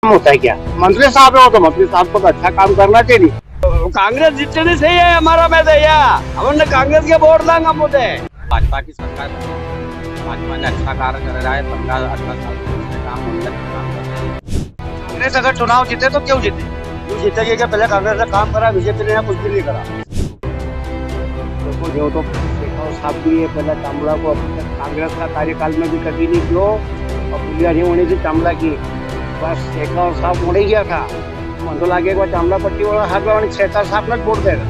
होता है क्या? मंत्री साहब है, वो तो मंत्री साहब को तो अच्छा काम करना चाहिए। कांग्रेस जितनी सही है हमारा मैं भैया हमने कांग्रेस के वोट देंगे मुझे। भाजपा की सरकार, भाजपा ने अच्छा कार्य कर रहा है। 15-18 साल से उसने काम काम कर रहे हैं। कांग्रेस अगर चुनाव जीते तो क्यों जीते? क्यों जीतेगी? क्या पहले कांग्रेस ने काम करा, बीजेपी ने कुछ भी नहीं करा। देखो जो तो शेखावत साहब भी है, पहले चामड़ा को कांग्रेस का कार्यकाल में भी कभी नहीं किया और पुलिया नहीं होने से चामड़ा की बस शेखावत साहब मोड़ गया था। मन तो लागे चामड़ा पट्टी वाला हाथ में शेखावत साहब ने वोट देगा।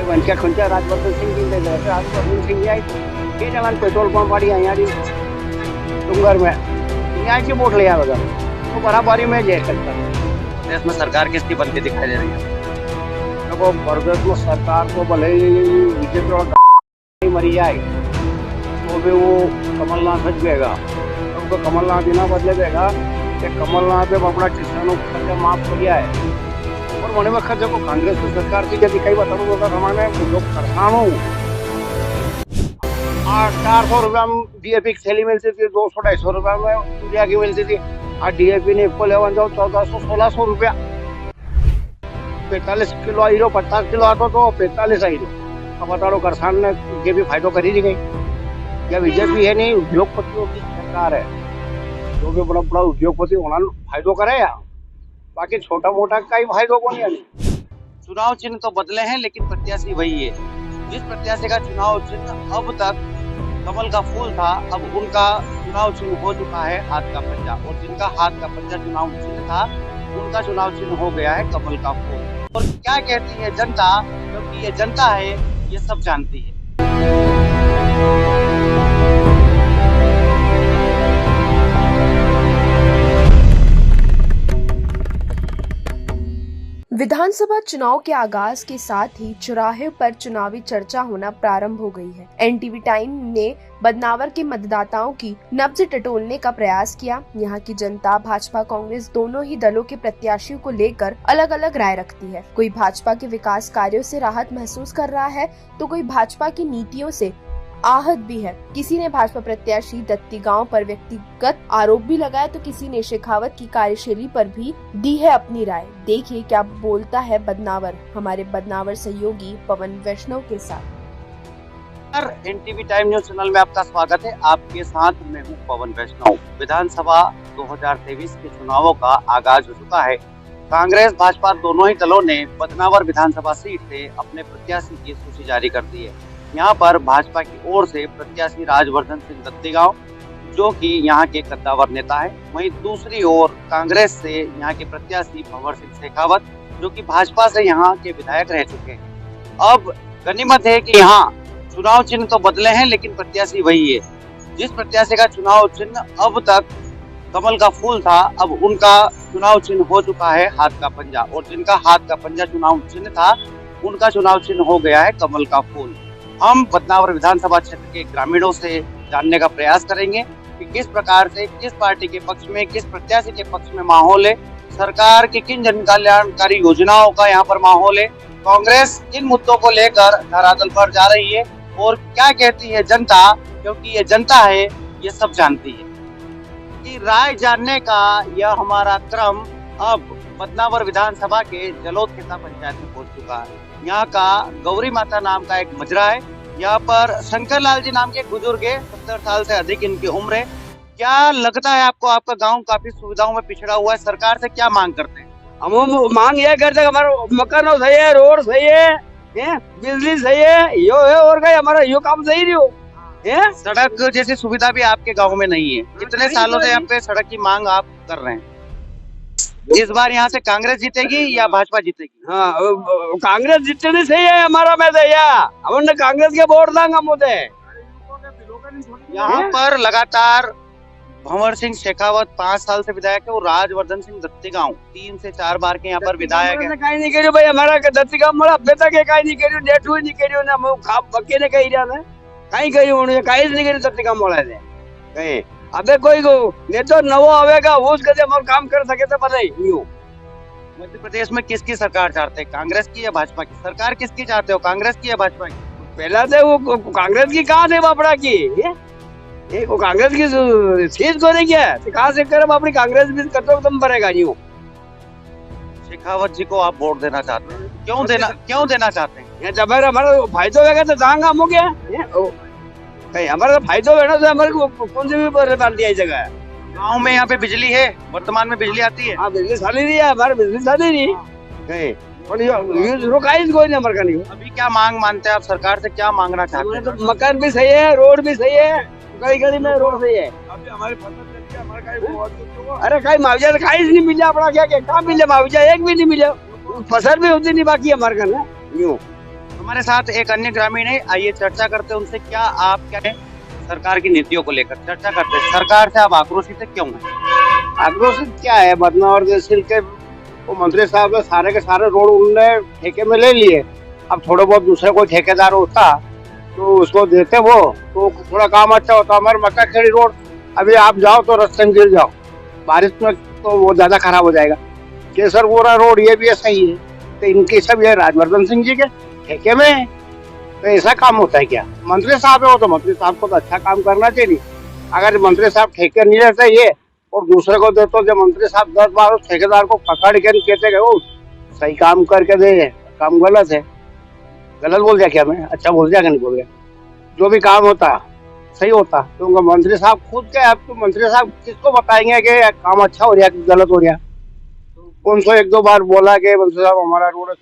वंशा खंचा राजवर्धन सिंह जी दे रहे, राजवर्धन सिंह जी आई ये जगह पेट्रोल पंप वाली यहाँ डूंगर में यहाँ की वोट ले आएगा तो बराबरी में जय सकता है। प्रदेश में सरकार किसकी बनती दिखाई दे रही है? देखो प्रदेश में सरकार को भले ही बीजेपी और मरी जाए तो भी वो कमलनाथ हट जाएगा। उनको कमलनाथ बिना बदले देगा कि कमलनाथ ने अपना किसानों को कर्जा माफ कर दिया है। और मैंने वक्त देखो कांग्रेस की सरकार की यदि कई बताऊंगा हमारे जो किसानों 400 रुपया में डीएपी की थैली मिलती थी, 200-250 रुपया में यूरिया की मिलती थी और डीएपी ने को लेवन जाओ 1400-1600 रुपया। 45 किलो हीरो 50 किलो आता तो 45 हीरो। अब बताओ किसान ने ये भी फायदो करी नहीं गई। क्या बीजेपी है नहीं, उद्योगपतियों की सरकार है। जो भी बड़ा बड़ा उद्योगपति होना फायदो करे या बाकी छोटा मोटा का ही फायदो को नहीं। चुनाव चिन्ह तो बदले हैं लेकिन प्रत्याशी वही है। जिस प्रत्याशी का चुनाव चिन्ह अब तक कमल का फूल था, अब उनका चुनाव चिन्ह हो चुका है हाथ का पंजा। और जिनका हाथ का पंजा चुनाव चिन्ह था, उनका चुनाव चिन्ह हो गया है कमल का फूल। और क्या कहती है जनता, क्योंकि ये जनता है, ये सब जानती है। विधानसभा चुनाव के आगाज के साथ ही चौराहे पर चुनावी चर्चा होना प्रारंभ हो गई है। एनटीवी टाइम ने बदनावर के मतदाताओं की नब्ज टटोलने का प्रयास किया। यहाँ की जनता भाजपा कांग्रेस दोनों ही दलों के प्रत्याशियों को लेकर अलग अलग राय रखती है। कोई भाजपा के विकास कार्यों से राहत महसूस कर रहा है तो कोई भाजपा की नीतियों से आहत भी है। किसी ने भाजपा प्रत्याशी दत्ती गांव पर व्यक्तिगत आरोप भी लगाया तो किसी ने शेखावत की कार्यशैली पर भी दी है अपनी राय। देखिए क्या बोलता है बदनावर हमारे बदनावर सहयोगी पवन वैष्णव के साथ। एनटीवी टाइम न्यूज चैनल में आपका स्वागत है। आपके साथ मैं हूं पवन वैष्णव। विधानसभा 2023 के चुनावों का आगाज हो चुका है। कांग्रेस भाजपा दोनों ही दलों ने बदनावर विधानसभा सीट से अपने प्रत्याशी की सूची जारी कर दी है। यहाँ पर भाजपा की ओर से प्रत्याशी राजवर्धन सिंह दत्तीगांव, जो कि यहाँ के कद्दावर नेता है, वहीं दूसरी ओर कांग्रेस से यहाँ के प्रत्याशी भंवर सिंह शेखावत, जो कि भाजपा से यहाँ के विधायक रह चुके हैं। अब गनीमत है कि यहाँ चुनाव चिन्ह तो बदले हैं लेकिन प्रत्याशी वही है। जिस प्रत्याशी का चुनाव चिन्ह अब तक कमल का फूल था, अब उनका चुनाव चिन्ह हो चुका है हाथ का पंजा। और जिनका हाथ का पंजा चुनाव चिन्ह था, उनका चुनाव चिन्ह हो गया है कमल का फूल। हम बदनावर विधानसभा क्षेत्र के ग्रामीणों से जानने का प्रयास करेंगे कि किस प्रकार से, किस पार्टी के पक्ष में, किस प्रत्याशी के पक्ष में माहौल है, सरकार की किन जन कल्याणकारी योजनाओं का यहाँ पर माहौल है, कांग्रेस किन मुद्दों को लेकर धरातल पर जा रही है और क्या कहती है जनता, क्योंकि ये जनता है, ये सब जानती है। कि राय जानने का यह हमारा क्रम अब बदनावर विधानसभा के जलोद खेता पंचायत में पहुंच चुका है। यहाँ का गौरी माता नाम का एक मजरा है। यहाँ पर शंकर लाल जी नाम के बुजुर्ग है, 70 साल से अधिक इनकी उम्र है। क्या लगता है आपको, आपका गांव काफी सुविधाओं में पिछड़ा हुआ है, सरकार से क्या मांग करते हैं? हम मांग ये करते हैं हमारा मकान सही है, रोड सही है, बिजली सही है, यो है और क्या हमारा यो काम सही नहीं हो। सड़क जैसी सुविधा भी आपके गाँव में नहीं है। कितने सालों से यहाँ पे सड़क की मांग आप कर रहे हैं? इस बार यहाँ से कांग्रेस जीतेगी या भाजपा जीतेगी? हाँ, कांग्रेस जितनी सही है हमारा मैं भैया हमने कांग्रेस के वोट देंगे मुझे। यहाँ पर लगातार भंवर सिंह शेखावत 5 साल से विधायक है और राजवर्धन सिंह दत्तीगांव 3 से 4 बार के यहाँ पर विधायक है। कहीं नहीं करियो भाई हमारा दत्तीगांव मरा बेटा के कहीं नहीं करियो, नेटू नहीं करियो ना मो खाप बके ने कही रहा है कहीं करियो उन्होंने कहीं नहीं करियो दत्तीगांव मोड़ा ने कहीं। अबे कोई को ने तो नवो आवेगा वो उसके हम काम कर सके तो पता ही यूं। मध्य प्रदेश में किसकी सरकार चाहते हैं, कांग्रेस की या भाजपा की? सरकार किसकी चाहते हो, कांग्रेस की या भाजपा की? पहला तो वो कांग्रेस की कहाँ थे बापड़ा की एक वो कांग्रेस की चीज को नहीं क्या तो कहाँ से करे अपनी कांग्रेस भी करते तुम भरेगा नहीं हो। शेखावत जी को आप वोट देना चाहते हैं, क्यों देना चाहते हैं? ये जब हमारा फायदा होगा तो जाएंगे हम हो गया कहीं हमारा फायदा हो ना तो हमारे को कौन सी भी पार्टी आई जगह है। गाँव में यहाँ पे बिजली है, वर्तमान में बिजली आती है? हाँ बिजली साली नहीं है हमारे बिजली साली नहीं कहीं पर ये रोकाई कोई नहीं हमारे का नहीं। अभी क्या मांग मानते हैं आप, सरकार से क्या मांगना चाहते हमारे हैं? तो मकान भी सही है, रोड भी सही है, गली गली में रोड सही है। अभी हमारी फसल चल रही है, हमारा कहीं बहुत अरे कहीं मुआवजा तो कहीं नहीं मिला अपना क्या क्या मिले मुआवजा एक भी नहीं मिला, फसल भी होती नहीं बाकी हमारे का ना यूँ। हमारे साथ एक अन्य ग्रामीण है, आइए चर्चा करते हैं उनसे। क्या आप क्या है सरकार की नीतियों को लेकर चर्चा करते हैं, सरकार से आप आक्रोशित है, क्यों है? आक्रोशित क्या है, बदनावर तहसील के वो मंत्री साहब ने सारे के सारे रोड उनने ठेके में ले लिए। अब थोड़े बहुत दूसरे कोई ठेकेदार होता तो उसको देते वो तो थोड़ा काम अच्छा होता। हमारे मक्का खेड़ी रोड अभी आप जाओ तो रास्ते में गिर जाओ, बारिश में तो वो ज्यादा खराब हो जाएगा। केसरपुरा रोड ये भी सही है, तो इनके सब ये राजवर्धन सिंह जी के ठेके में है। तो ऐसा काम होता है क्या? मंत्री साहब है वो तो मंत्री साहब को तो अच्छा काम करना चाहिए। अगर मंत्री साहब ठेके नहीं लेते ये और दूसरे को देते जब मंत्री साहब 10 बार उस ठेकेदार को पकड़ के कहते गए वो सही काम करके दे, काम गलत है। गलत बोल दिया क्या मैं? अच्छा बोल दिया कि नहीं बोल दिया? जो भी काम होता सही होता तो उनका मंत्री साहब खुद के आप तो मंत्री साहब किसको बताएंगे कि काम अच्छा हो रहा है कि गलत हो रहा है? उनको 1-2 बार बोला कि मंत्री साहब हमारा रोड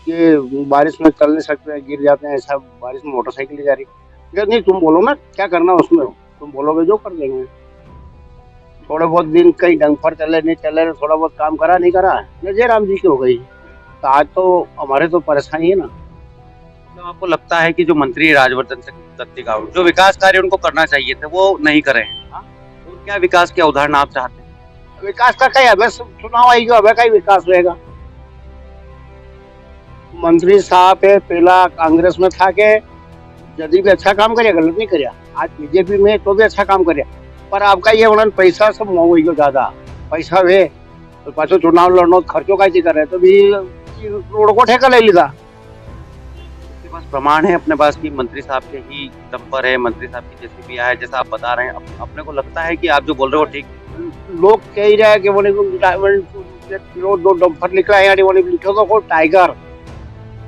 ये बारिश में चल नहीं सकते, गिर जाते हैं, ऐसा बारिश में मोटरसाइकिल जा रही है। नहीं तुम बोलो ना क्या करना उसमें, तुम बोलोगे जो कर देंगे। थोड़े बहुत दिन कहीं ढंग पर चले नहीं चले, थोड़ा बहुत काम करा नहीं करा, जयराम जी की हो गई। तो आज तो हमारे तो परेशानी है ना। तो आपको लगता है कि जो मंत्री राजवर्धन सिंह दत्तीगांव जो विकास कार्य उनको करना चाहिए थे वो नहीं करे हैं? और क्या विकास के उदाहरण आप चाहते हैं? विकास का कहीं अब चुनाव आएगा, अब कहीं विकास होएगा। मंत्री साहब है पहला कांग्रेस में था के यदि भी अच्छा काम करे, गलत नहीं करे। आज बीजेपी में तो भी अच्छा काम करे, पर आपका ये उन्होंने पैसा सब मोह ज्यादा पैसा है तो पाछो चुनाव लड़ना खर्चो का करे तो भी रोड को ठेका ले लीधा। आपके पास प्रमाण है अपने पास की मंत्री साहब के ही दम पर है, मंत्री साहब की जैसी भी है जैसा आप बता रहे हैं, अपने को लगता है कि आप जो बोल रहे हो ठीक? लोग कह ही रहे हैं कि बोले दो डंपर निकला है, बोले लिखो तो कोई टाइगर।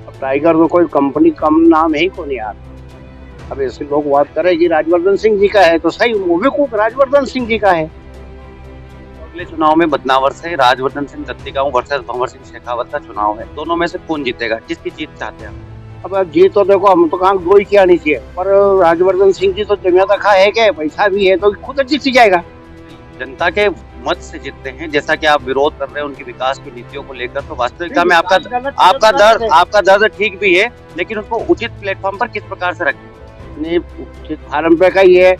अब टाइगर तो कोई कंपनी कम नाम है ही कौन यार। अब ऐसे लोग बात करें कि राजवर्धन सिंह जी का है तो सही, वो भी खूब राजवर्धन सिंह जी का है। अगले चुनाव में बदनावर से राजवर्धन सिंह दत्तीगांव वर्सेस भंवर सिंह शेखावत का चुनाव है, दोनों में से कौन जीतेगा, किसकी जीत चाहते हैं? अब जीत तो देखो हम तो कहा दो ही क्या नहीं चाहिए, पर राजवर्धन सिंह जी तो जमिया खा है क्या, पैसा भी है तो खुद जीत जाएगा। जनता के मत से जीतते हैं, जैसा कि आप विरोध कर रहे हैं उनकी विकास की नीतियों को लेकर, तो वास्तविकता में आपका दर्द ठीक भी है, लेकिन उसको उचित प्लेटफॉर्म पर किस प्रकार से रखें? नहीं उचित फार्म पे का ही है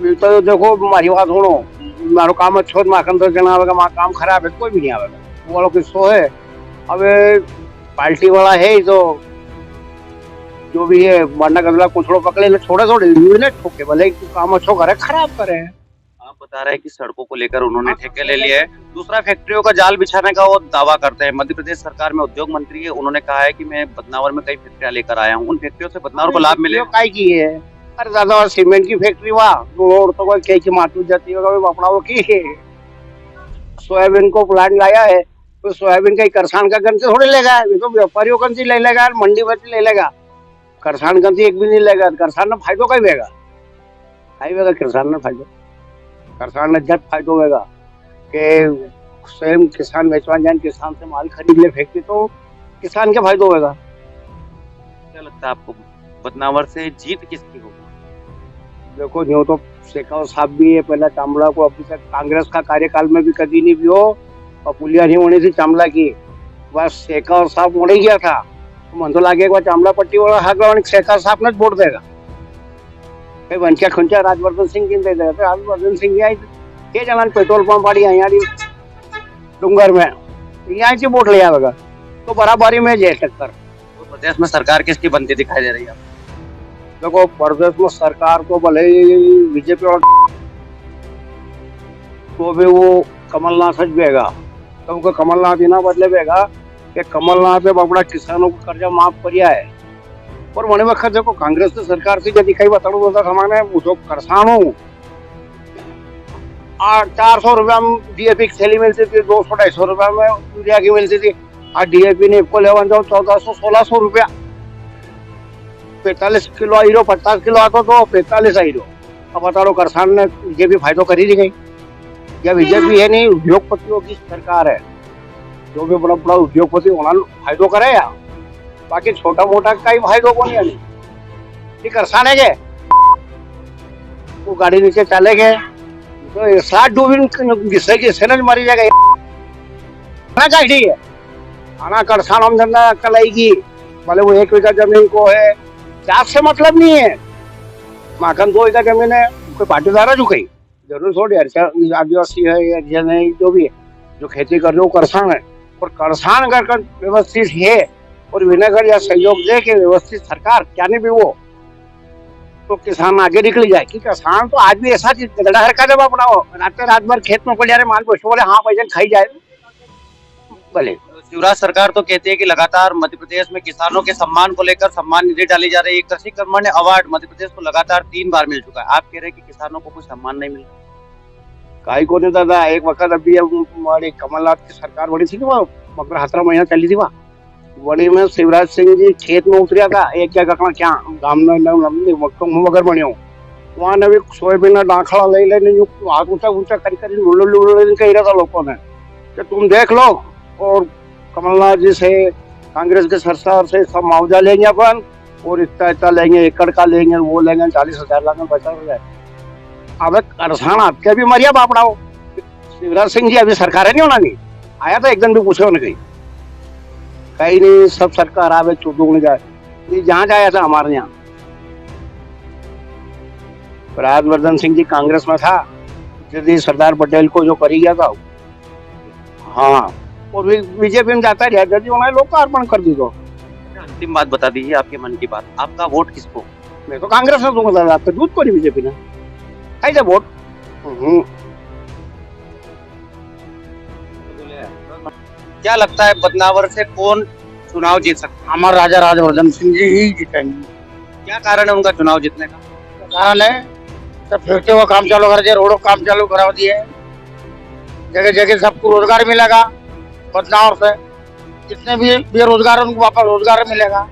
तो देखो हमारी बात सुनो, मारो काम अच्छा माखन तो कहना आवेगा, माँ काम खराब है कोई भी नहीं आवेगा, वो वालों किस्सो है। अब पार्टी वाला है तो जो भी है बंडा गदला कुछड़ो पकड़े छोड़े छोड़े ठोके भले काम अच्छा करे खराब करे। आप बता रहे हैं कि सड़कों को लेकर उन्होंने ठेके ले लिए है, दूसरा फैक्ट्रियों का जाल बिछाने का वो दावा करते हैं। मध्य प्रदेश सरकार में उद्योग मंत्री है, उन्होंने कहा है कि मैं बदनावर में कई फैक्ट्रियां लेकर आया हूँ, उन फैक्ट्रियों से बदनावर को लाभ मिले। काय की है अरे दादा सीमेंट की फैक्ट्री वाह रोड तो कोई कहीं की मातू जाती होगा अपना वो की सोयाबीन को प्लांट लाया है तो सोयाबीन का किसान का गंज थोड़ी लेगा, ये तो व्यापारियों गंज ले लेगा, मंडी में ले लेगा, किसान गंज एक भी नहीं लेगा। किसान ने फायदो कहीं देगा, खाई किसान ने फायदो, किसान ने जब फायदो होगा कि स्वयं किसान बेचवा जाए, किसान से माल खरीद ले फैक्ट्री तो किसान के फायदो होगा। क्या लगता है आपको बदनावर से जीत किसकी होगी? देखो जो तो शेखावत साहब भी है पहला चामड़ा को अभी तक कांग्रेस का कार्यकाल में भी कभी नहीं भी हो और पुलिया नहीं होने थी चामड़ा की, बस शेखावत साहब मोड़ गया था तो मन तो लागे चामड़ा पट्टी वाला हक शेखावत साहब ने वोट देगा, फिर वंचा खुंचा राजवर्धन सिंह जी दे देगा। तो राजवर्धन सिंह जी आई के जना पेट्रोल पंप वाली यहाँ डूंगर में यहाँ से वोट ले आएगा तो बराबरी में जे टक्कर। प्रदेश में सरकार किसकी बनती दिखाई दे रही है? देखो प्रदेश में सरकार तो भले बीजेपी और तो भी वो कमलनाथ सच बेगा, क्योंकि कमलनाथ इना बदले बेगा कि कमलनाथ ने अपना किसानों को कर्जा माफ किया है। और वने वक्त देखो कांग्रेस की सरकार से जो दिखाई बताड़ू तो हमारे जो किसानों 400 रुपया में DAP की थैली मिलती थी, 200-250 रुपया में यूरिया की मिलती थी। और DAP ने को लेवन जाओ 1400-1600 रुपया। 45 किलो हीरो 50 किलो आता तो 45 हीरो। अब बता लो किसान ने बीजेपी फायदो करी दी गई। या बीजेपी है नहीं, उद्योगपतियों की सरकार है। जो भी बड़ा बड़ा उद्योगपति उन्होंने फायदो करे या बाकी छोटा मोटा का ही फायदो को नहीं। ठीक किसान है के वो गाड़ी नीचे चले गए तो 60 डूबी घिसे न मरी जाएगा ठीक है। आना किसान हम धंधा कलाएगी भले वो 1 बीघा जमीन को है, जात से मतलब नहीं है। माखन 2 बीघा जमीन है, कोई पाटीदार है जो कहीं जरूर छोड़ आदिवासी है या नहीं, जो भी है जो खेती कर रहे हो किसान है। और किसान अगर व्यवस्थित है और विनगर या सहयोग दे के व्यवस्थित सरकार क्या नहीं भी वो तो किसान आगे निकल जाए। कि किसान तो आज भी ऐसा चीज का जब अपनाओ रात भर खेत में पड़ जा रहे माल पोषो बोले हाँ पैसे खाई जाए भले। शिवराज सरकार तो कहती है कि लगातार मध्य प्रदेश में किसानों के सम्मान को लेकर सम्मान निधि डाली जा रही है। कृषि कर्मण्य अवार्ड मध्य प्रदेश को लगातार 3 बार मिल चुका है। आप कह रहे हैं कि किसानों को कुछ सम्मान नहीं मिल रहा? काई को नहीं दादा, एक वक्त अभी हमारी कमलनाथ की सरकार बड़ी थी ना, वो मगर 17 महीना चली थी वहाँ बड़ी में शिवराज सिंह जी खेत में उतरिया था। एक जगह क्या गांव में मगर बनियो वहाँ ने भी सोयाबीन डाखड़ा ले लेने हाथ ऊंचा ऊंचा करी कही रहा था लोगों ने कि तुम देख लो। और कमलनाथ जी से कांग्रेस के सरकार से सब मुआवजा लेंगे अपन और इतना लेंगे, एकड़ का लेंगे, वो लेंगे 40,000 लाख में 50,000। अब किसान आपके भी मरिया बापड़ाओ। शिवराज सिंह जी अभी सरकार है नहीं होना नहीं आया था, एक दिन भी पूछे होने कहीं नहीं। सब सरकार आवे चुटुकने जाए, ये जहाँ जाया था हमारे यहाँ राजवर्धन सिंह जी कांग्रेस में था, यदि सरदार पटेल को जो करी गया था हाँ, और बीजेपी में जाता रहा यदि उन्होंने लोकार्पण कर दी। तो अंतिम बात बता दीजिए, आपके मन की बात, आपका वोट किसको? मैं तो कांग्रेस में दूंगा दादा, आपका दूध को नहीं बीजेपी ने कैसे वोट। क्या लगता है बदनावर से कौन चुनाव जीत सकता है? हमारा राजा राजवर्धन सिंह जी ही जीतेंगे। क्या कारण है उनका चुनाव जीतने का? कारण है सब फेंकते हुआ काम चालू कर दिया, रोडों काम चालू करा दिए, जगह जगह सबको रोजगार मिलेगा। बदनावर से जितने भी बेरोजगार उनको वापस रोजगार मिलेगा।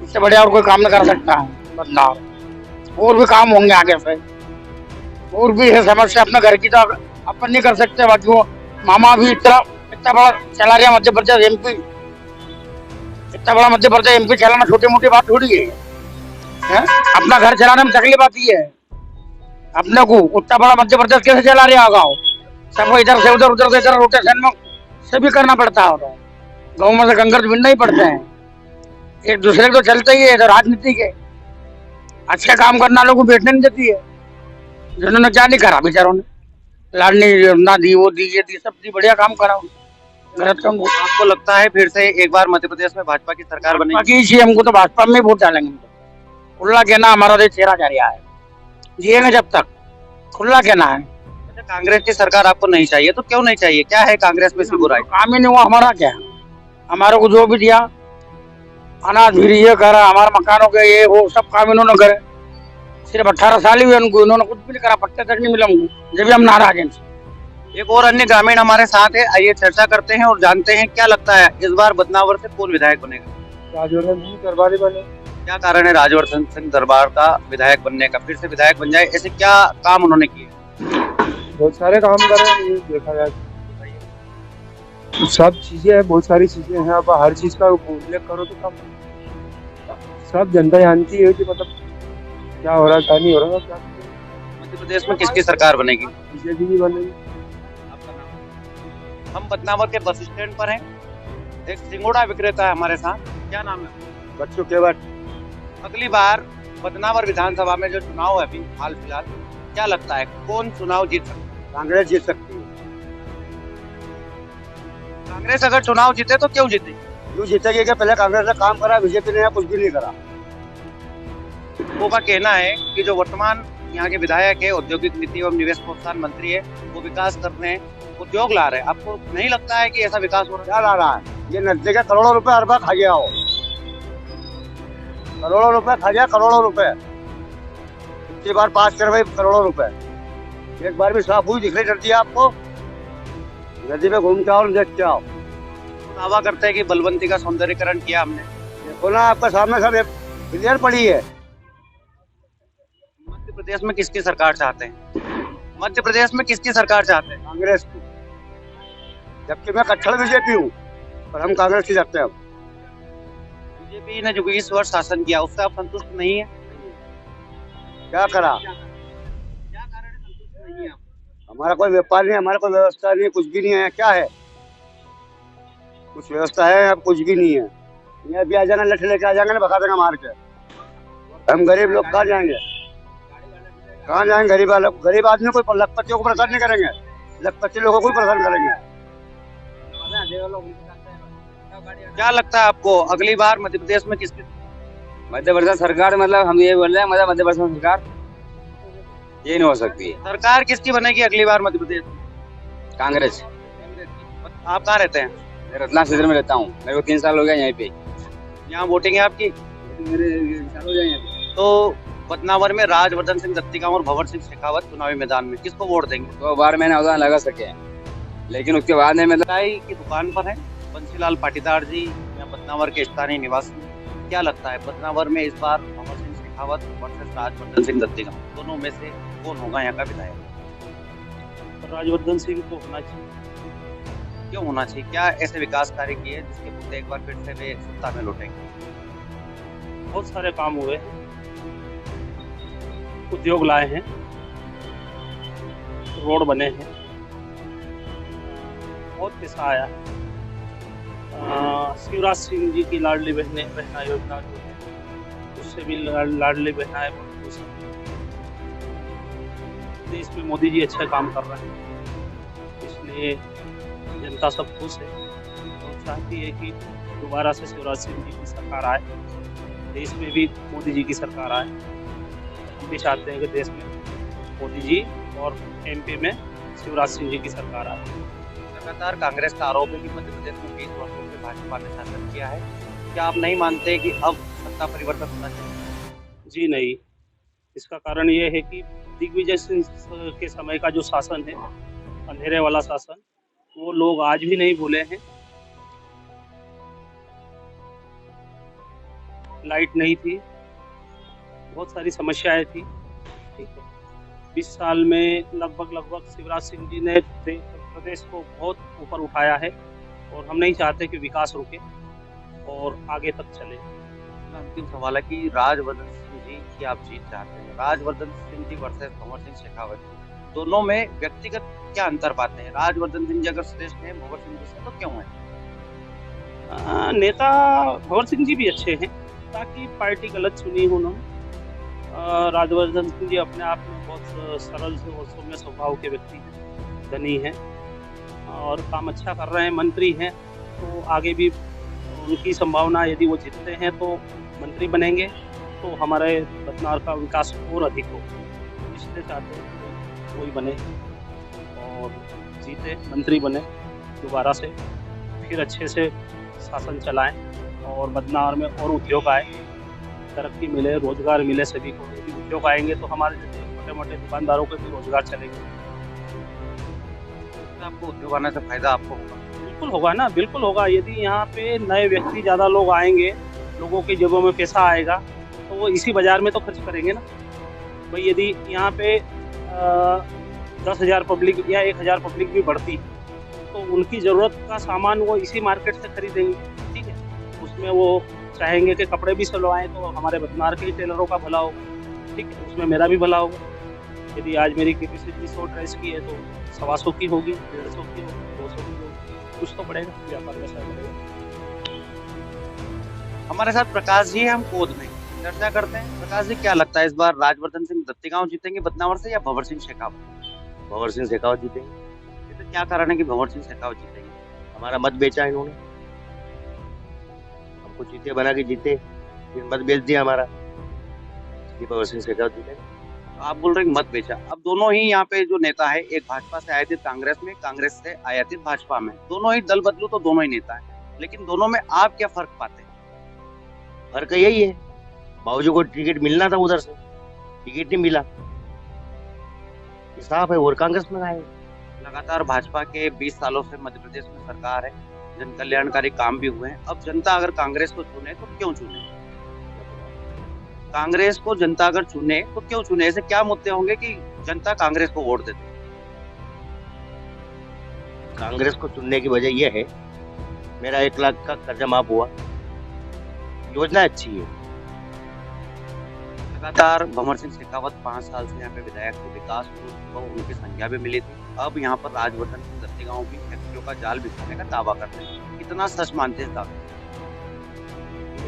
इससे बढ़िया और कोई काम नहीं कर सकता है बदनावर। और भी काम होंगे आगे से, और भी है समस्या अपने घर की तो अपन नहीं कर सकते। बाकी वो मामा भी इतना बड़ा चला रहा मध्य प्रदेश MP, इतना बड़ा मध्य प्रदेश MP चलाना छोटी मोटी बात थोड़ी है। अपना घर चलाने में तकलीफ आती है अपने को। उतना बड़ा मध्य प्रदेश कैसे चला रहा होगा? सबको इधर से उधर, उधर से इधर रोटेशन में से भी करना पड़ता है। गाँव में से कंकर भिड़ना ही पड़ते हैं, एक दूसरे को चलते ही है। तो राजनीति के अच्छे काम करना लोगों को बैठने नहीं देती है। जिन्होंने क्या नहीं करा बेचारों ने, लाडली योजना दी, वो दी, ये दी, सब दी, बढ़िया काम करा गलत काम। आपको लगता है फिर से एक बार मध्य प्रदेश में भाजपा की सरकार बनेगी? बाकी हमको तो भाजपा में वोट डालेंगे। खुला कहना हमारा देश चेहरा जा रहा है, जिएंगे जब तक खुला कहना है। कांग्रेस की सरकार आपको नहीं चाहिए तो क्यों नहीं चाहिए? क्या है कांग्रेस में बुराई? काम ही नहीं हुआ हमारा, क्या हमारे को जो भी दिया अनाज भी ये करा, हमारे मकानों के ये वो सब काम इन्होंने करे। सिर्फ 18 साल ही हुए उनको, इन्होंने कुछ भी नहीं करा, पट्टे तक नहीं मिला हमको, जब भी हम नाराज हैं। एक और अन्य ग्रामीण हमारे साथ है, आइए चर्चा करते हैं और जानते हैं क्या लगता है इस बार बदनावर से कौन विधायक बनेगा? राजवर्धन सिंह दरबारी बने। क्या कारण है राजवर्धन सिंह दरबार का विधायक बनने का? फिर से विधायक बन जाए, ऐसे क्या काम उन्होंने किए? बहुत सारे काम कर रहे हैं, देखा जाए सब चीजें है, बहुत सारी चीजें हैं। अब हर चीज का उल्लेख करो तो कम, सब जनता जानती है कि मतलब क्या हो रहा है क्या नहीं हो रहा। क्या मध्य प्रदेश में किसकी सरकार बनेगी? बीजेपी की बनेगी। हम बदनावर के बस स्टैंड पर हैं, एक सिंगोड़ा विक्रेता है हमारे साथ। क्या नाम है? बच्चों के बाद अगली बार बदनावर विधानसभा में जो चुनाव है अभी हाल फिलहाल, क्या लगता है कौन चुनाव जीत सकता है? कांग्रेस जीत सकती है। कांग्रेस अगर चुनाव जीते तो क्यों जीतेगी? क्यों जीतेगी कि पहले कांग्रेस ने काम करा, बीजेपी ने कुछ भी नहीं करा। लोगों का कहना है कि जो वर्तमान यहाँ के विधायक है, औद्योगिक नीति एवं निवेश प्रोत्साहन मंत्री है, वो विकास करते हैं, उद्योग ला रहे हैं। आपको नहीं लगता है कि ऐसा विकास हो रहा है? क्या ला रहा है? ये नजदीक का करोड़ों रुपए हर बार खा गया हो, करोड़ों रुपए खा गया, करोड़ों रुपए। इतनी बार पास कर भाई करोड़ों रुपए। एक बार भी साफ हुई दिख रही नदी आपको? नदी में घूम के आओ, देख के आओ। दावा करते हैं कि बलवंती का सौंदर्यीकरण किया हमने। देखो ना, आपका सामने सब क्लियर पड़ी है। मध्य प्रदेश में किसकी सरकार चाहते हैं? मध्य प्रदेश में किसकी सरकार चाहते हैं? कांग्रेस की। जबकि मैं कट्टर बीजेपी हूँ, पर हम कांग्रेस की रखते हैं। बीजेपी ने जो 20 वर्ष शासन किया उससे आप संतुष्ट नहीं है? क्या करा? क्या कारण है संतुष्ट नहीं है आप? हमारा कोई व्यापार नहीं है, हमारा कोई व्यवस्था नहीं है, कुछ भी नहीं है। क्या है? कुछ व्यवस्था है, अब कुछ भी नहीं है। यहाँ भी आ जाना, लठ लेके आ जाएंगे ना, भगा देंगे मार के। हम गरीब लोग कहाँ जाएंगे? कहाँ जाएंगे? गरीब आदमी कोई लखपतियों को परेशान नहीं करेंगे, लखपति लोगों को भी परेशान करेंगे। क्या लगता है आपको अगली बार मध्य प्रदेश में किसकी? मध्य प्रदेश सरकार, मतलब हम ये बोल रहे हैं, मध्य प्रदेश सरकार ये नहीं हो सकती है। सरकार किसकी बनेगी अगली बार मध्य प्रदेश में? कांग्रेस। आप कहाँ रहते हैं? मैं रत्ना क्षेत्र में रहता हूँ, मेरे को 3 साल हो गया यहाँ पे। यहाँ वोटिंग है आपकी? मेरे साल हो गए यहाँ पे। तो बदनावर में राजवर्धन सिंह दत्तीगांव और भंवर सिंह शेखावत चुनावी मैदान में, किसको वोट देंगे? 2 बार मैंने अवदान लगा सके, लेकिन उसके बाद में मतलब चाय की दुकान पर है बंसीलाल पाटीदार जी या बदनावर के स्थानीय निवासी। क्या लगता है बदनावर में इस बार भंवर सिंह शेखावत वर्सेस राजवर्धन सिंह दत्तीगांव, दोनों में से कौन होगा यहाँ का विधायक? राजवर्धन सिंह को होना चाहिए। क्यों होना चाहिए? क्या ऐसे विकास कार्य किए जिसके मुद्दे एक बार फिर से वे सत्ता में लौटेंगे? बहुत सारे काम हुए हैं, उद्योग लाए हैं, रोड बने हैं, बहुत पैसा आया है। शिवराज सिंह जी की लाडली बहना योजना जो है, उससे भी लाडली बहनाएं बहुत खुश हैं। देश में मोदी जी अच्छा काम कर रहे हैं, इसलिए जनता सब खुश है और चाहती है कि दोबारा से शिवराज सिंह जी की सरकार आए, देश में भी मोदी जी की सरकार आए। हम भी चाहते हैं कि देश में मोदी जी और एमपी में शिवराज सिंह जी की सरकार आए। लगातार कांग्रेस का आरोप है कि मध्य प्रदेश में 20 वर्षों से भाजपा ने शासन किया है। क्या आप नहीं मानते कि अब सत्ता परिवर्तन होना चाहिए? जी नहीं, इसका कारण ये है कि दिग्विजय सिंह के समय का जो शासन है, अंधेरे वाला शासन, वो लोग आज भी नहीं भूले हैं। लाइट नहीं थी, बहुत सारी समस्याएं थी। ठीक है, 20 साल में लगभग शिवराज सिंह जी ने प्रदेश को बहुत ऊपर उठाया है और हम नहीं चाहते कि विकास रुके और आगे तक चले। अंतिम सवाल है कि राजवर्धन सिंह जी की आप जीत चाहते हैं, राजवर्धन सिंह जी वर्सेस भंवर सिंह शेखावत, दोनों में व्यक्तिगत क्या अंतर पाते हैं? राजवर्धन सिंह जी अगर श्रेष्ठ हैं भंवर सिंह जी से, तो क्यों है? नेता भंवर सिंह जी भी अच्छे हैं, ताकि पार्टी गलत चुनी हो ना। राजवर्धन सिंह जी अपने आप में बहुत सरल और सौम्य स्वभाव के व्यक्ति हैं, धनी हैं और काम अच्छा कर रहे हैं, मंत्री हैं, तो आगे भी उनकी संभावना, यदि वो जीतते हैं तो मंत्री बनेंगे तो हमारे बदनावर का विकास और अधिक हो। इसलिए चाहते हैं कि कोई बने और जीते, मंत्री बने दोबारा से, फिर अच्छे से शासन चलाएं और बदनावर में और उद्योग आए, तरक्की मिले, रोजगार मिले सभी को। यदि उद्योग आएंगे तो हमारे जैसे छोटे मोटे दुकानदारों को भी रोजगार चलेंगे। आपको उद्योग आने से फायदा आपको होगा? बिल्कुल होगा ना, बिल्कुल होगा। यदि यहाँ पे नए व्यक्ति, ज़्यादा लोग आएंगे, लोगों की जेबों में पैसा आएगा, तो वो इसी बाजार में तो खर्च करेंगे ना। भाई यदि यहाँ पे 10,000 पब्लिक या 1,000 पब्लिक भी बढ़ती है, तो उनकी ज़रूरत का सामान वो इसी मार्केट से खरीदेंगे। ठीक है, उसमें वो चाहेंगे कि कपड़े भी सिलवाएं तो हमारे बदनावर के टेलरों का भला होगा। ठीक है, उसमें मेरा भी भला होगा। यदि आज मेरी कैपेसिटी 100 ड्रेस की है तो 125 की होगी, 150 की होगी, 200 की होगी, कुछ तो पड़ेगा, व्यापार वैसा बढ़ेगा। हमारे साथ प्रकाश जी है, हम कोद में चर्चा करते हैं। प्रकाश जी, क्या लगता है इस बार राजवर्धन सिंह दत्तीगांव जीतेंगे बदनावर से या भंवर सिंह शेखावत? भंवर सिंह शेखावत जीतेंगे। तो क्या कारण है कि भंवर सिंह शेखावत जीतेंगे? हमारा मत बेचा इन्होंने, हमको चीते बना के जीते, फिर मत बेच दिया हमारा, ये भंवर सिंह शेखावत जीतेंगे। आप बोल रहे हैं मत बेचा। अब दोनों ही यहाँ पे जो नेता है, एक भाजपा से आयातित कांग्रेस में, कांग्रेस से आयातित भाजपा में, दोनों ही दल बदलू तो दोनों ही नेता है, लेकिन दोनों में आप क्या फर्क पाते हैं? फर्क यही है, बाबूजी को टिकट मिलना था, उधर से टिकट नहीं मिला, साफ है और कांग्रेस में आए। लगातार भाजपा के 20 सालों से मध्य प्रदेश में सरकार है, जन कल्याणकारी काम भी हुए हैं। अब जनता अगर कांग्रेस को चुने तो क्यों चुने? कांग्रेस को जनता अगर चुने तो क्यों चुने? ऐसे क्या मुद्दे होंगे कि जनता कांग्रेस को वोट देते? कांग्रेस को चुनने की वजह यह है, मेरा 1 लाख का कर्जा माफ हुआ, योजना अच्छी है। लगातार भंवर सिंह शेखावत 5 साल से यहाँ पे विधायक थे, विकास को उनकी संख्या भी मिली थी। अब यहाँ पर राजवर्धन सिंह दत्तीगांव भी फैक्ट्रियों का जाल बिछाने का दावा करते हैं। कितना सच मानते हैं दावे?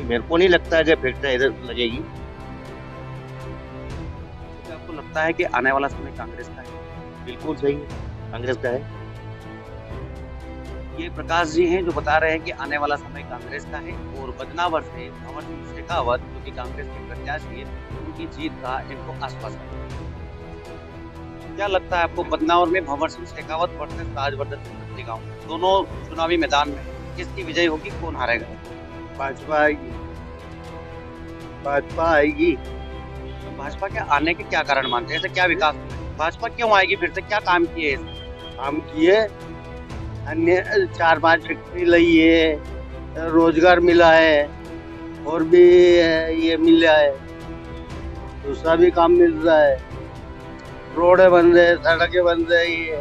मेरे को नहीं लगता है कि फैक्ट्री इधर लगेगी। क्या आपको लगता है कि आने वाला समय कांग्रेस का है? बिल्कुल सही है, कांग्रेस का है। ये प्रकाश जी हैं जो बता रहे हैं कि आने वाला समय कांग्रेस का है और बदनावर से भंवर सिंह शेखावत जो कि कांग्रेस के प्रत्याशी है, उनकी जीत का इनको आश्वासन है। क्या लगता है आपको, बदनावर में भंवर सिंह शेखावत वर्सेस राजवर्धन सिंह दत्तीगांव, दोनों चुनावी मैदान में किसकी विजय होगी, कौन हारेगा? भाजपा आएगी, भाजपा आएगी। तो भाजपा के आने के क्या कारण मानते हैं? ऐसे क्या विकास हुआ है? भाजपा क्यों आएगी फिर से? क्या काम किए? काम किए, अन्य 4-5 फैक्ट्री लगी है, रोजगार मिला है, और भी ये मिला है, दूसरा भी काम मिल रहा है, रोडें बन रहे, सड़कें बन रही है।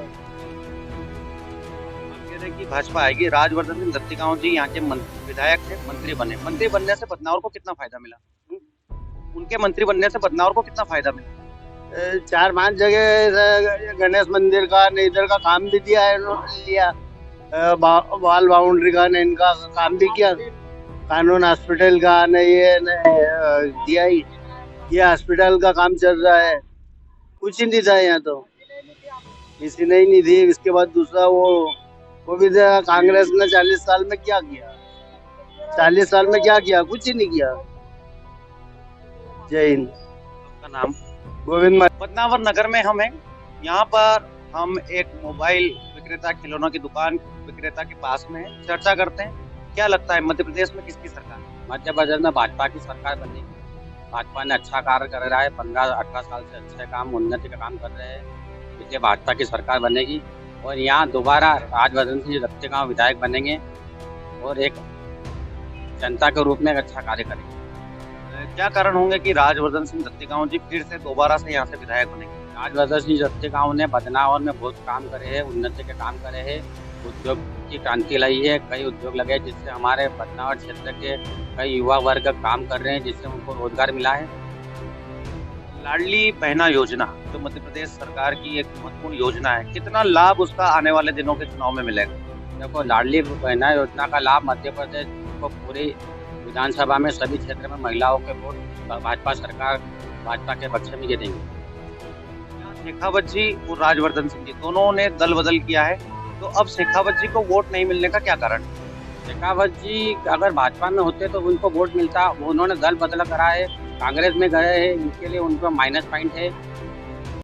कह रहे हैं कि भाजपा आएगी। राजवर्धन सिंह दत्तीगांव जी यहाँ के विधायक थे, मंत्री बने। मंत्री बनने से बदनावर को कितना फायदा मिला? उनके मंत्री बनने से बदनावर को कितना फायदा मिला? 4-5 जगह गणेश मंदिर का ने इधर का काम भी दिया है, इन्होंने लिया, वाल बाउंड्री का ने इनका काम भी किया, कानून हॉस्पिटल का ने ये दिया ही। ये हॉस्पिटल का काम चल रहा है, कुछ ही नहीं था यहाँ तो, किसी ने ही नहीं थी। इसके बाद दूसरा वो भी कांग्रेस ने 40 साल में क्या किया? 40 साल में क्या किया? कुछ ही नहीं किया। जय हिंद। आपका नाम? गोविंद। बदनावर नगर में हम हैं। यहाँ पर हम एक मोबाइल विक्रेता, खिलौनों की दुकान विक्रेता के पास में हैं। चर्चा करते हैं। क्या लगता है मध्य प्रदेश में किसकी सरकार? मध्य प्रदेश में भाजपा की सरकार बनेगी। भाजपा ने अच्छा कार्य कर रहा है, 15-18 साल से अच्छे काम, उन्नति का काम कर रहे हैं, इसलिए भाजपा की सरकार बनेगी। और यहाँ दोबारा राजवर्धन सिंह दत्तीगांव विधायक बनेंगे और एक जनता के रूप में एक अच्छा कार्य करेंगे। क्या कारण होंगे कि राजवर्धन सिंह दत्तीगांव जी फिर से दोबारा से यहाँ से विधायक बनेंगे? राजवर्धन सिंह दत्तीगांव ने बदनावर में बहुत काम करे हैं, उन्नति के काम करे हैं, उद्योग की क्रांति लाई है। कई उद्योग लगे जिससे हमारे बदनावर क्षेत्र के कई युवा वर्ग काम कर रहे हैं, जिससे उनको रोजगार मिला है। लाडली बहना योजना जो मध्य प्रदेश सरकार की एक महत्वपूर्ण योजना है, कितना लाभ उसका आने वाले दिनों के चुनाव में मिलेगा? देखो, लाडली बहना योजना का लाभ मध्य प्रदेश को पूरी विधानसभा में सभी क्षेत्र में महिलाओं के वोट भाजपा सरकार, भाजपा के पक्ष में देंगे। शेखावत जी और राजवर्धन सिंह जी दोनों ने दल बदल किया है, तो अब शेखावत जी को वोट नहीं मिलने का क्या कारण? शेखावत जी अगर भाजपा में होते तो उनको वोट मिलता। उन्होंने दल बदल करा है, कांग्रेस में गए हैं, इनके लिए उनको माइनस पॉइंट है।